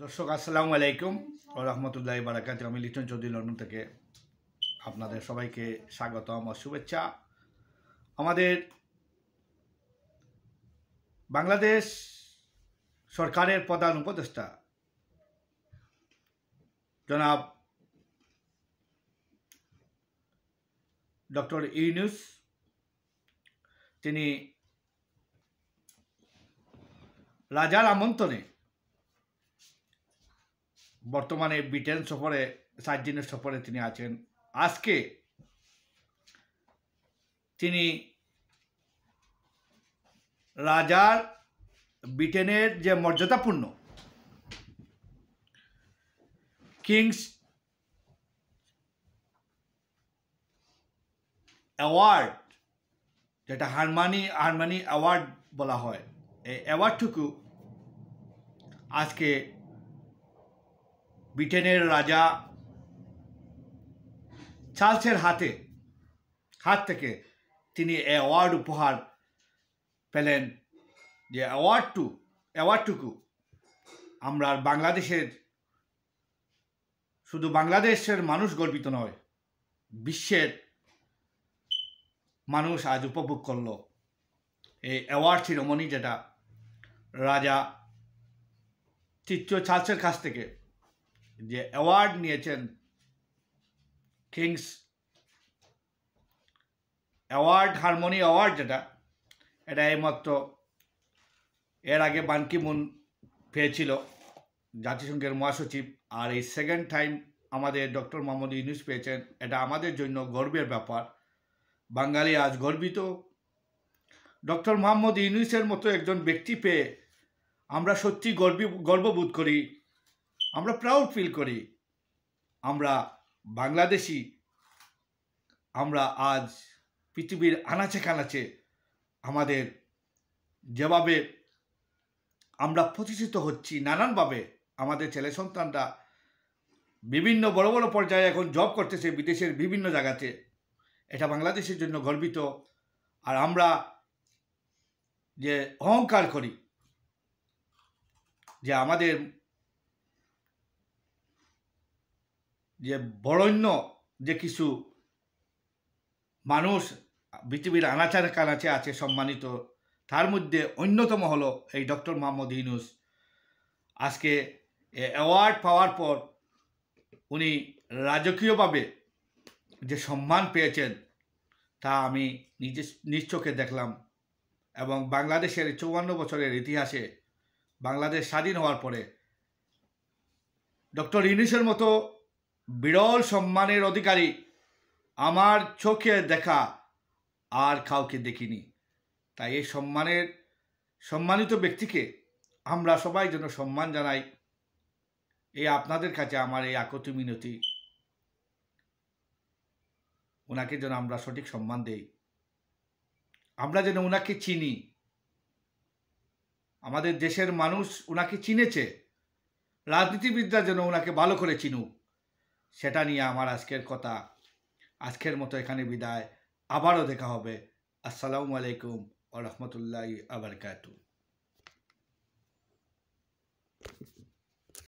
দর্শক আসসালামু আলাইকুম ও রহমতুল্লাহি বারাকাতুহু। আমি লিটন চৌধুরী লন্ডন থেকে আপনাদের সবাইকে স্বাগতম ও শুভেচ্ছা। আমাদের বাংলাদেশ সরকারের প্রধান উপদেষ্টা জনাব ডক্টর ইউনূস তিনি রাজার আমন্ত্রণে বর্তমানে ব্রিটেন সফরে 7 দিনের সফরে তিনি আছেন। আজকে তিনি রাজার ব্রিটেনের যে মর্যাদাপূর্ণ কিংস অ্যাওয়ার্ড, যেটা হারমানি অ্যাওয়ার্ড বলা হয়, এই অ্যাওয়ার্ডটুকু আজকে ব্রিটেনের রাজা চার্লসের হাত থেকে তিনি অ্যাওয়ার্ড উপহার পেলেন। যে অ্যাওয়ার্ডটুকু আমরা বাংলাদেশের, শুধু বাংলাদেশের মানুষ গর্বিত নয়, বিশ্বের মানুষ আজ উপভোগ করল এই অ্যাওয়ার্ড সেরেমনি, যেটা রাজা তৃতীয় চার্লসের কাছ থেকে যে অ্যাওয়ার্ড নিয়েছেন, কিংস অ্যাওয়ার্ড, হারমোনি অ্যাওয়ার্ড, এটা এইমাত্র এর আগে বান কি মুন পেয়েছিল, জাতিসংঘের মহাসচিব, আর এই সেকেন্ড টাইম আমাদের ডক্টর মোহাম্মদ ইউনূস পেয়েছেন। এটা আমাদের জন্য গর্বের ব্যাপার। বাঙালি আজ গর্বিত। ডক্টর মোহাম্মদ ইউনূসের মতো একজন ব্যক্তি পেয়ে আমরা সত্যি গর্ববোধ করি, আমরা প্রাউড ফিল করি। আমরা বাংলাদেশি, আমরা আজ পৃথিবীর আনাচে কানাচে আমাদের যেভাবে আমরা প্রতিষ্ঠিত হচ্ছি, নানানভাবে আমাদের ছেলে সন্তানরা বিভিন্ন বড় বড় পর্যায়ে এখন জব করতেছে বিদেশের বিভিন্ন জায়গাতে। এটা বাংলাদেশের জন্য গর্বিত। আর আমরা যে অহংকার করি যে আমাদের যে বরেণ্য যে কিছু মানুষ পৃথিবীর আনাচে কানাচে আছে সম্মানিত, তার মধ্যে অন্যতম হলো এই ডক্টর মোহাম্মদ ইউনূস। আজকে অ্যাওয়ার্ড পাওয়ার পর উনি রাজকীয়ভাবে যে সম্মান পেয়েছেন তা আমি নিজ চোখে দেখলাম। এবং বাংলাদেশের 54 বছরের ইতিহাসে, বাংলাদেশ স্বাধীন হওয়ার পরে ডক্টর ইউনূসের মতো বিরল সম্মানের অধিকারী আমার চোখে দেখা আর কাউকে দেখিনি। তাই এই সম্মানিত ব্যক্তিকে আমরা সবাই যেন সম্মান জানাই, এই আপনাদের কাছে আমার এই আকুতি মিনতি। ওনাকে যেন আমরা সঠিক সম্মান দেই, আমরা যেন ওনাকে চিনি, আমাদের দেশের মানুষ ওনাকে চিনেছে, রাজনীতিবিদরা যেন ওনাকে ভালো করে চিনুক, সেটা নিয়ে আমার আজকের কথা। আজকের মতো এখানে বিদায়, আবারও দেখা হবে। আসসালামু আলাইকুম ওয়া রাহমাতুল্লাহি ওয়া বারাকাতুহু।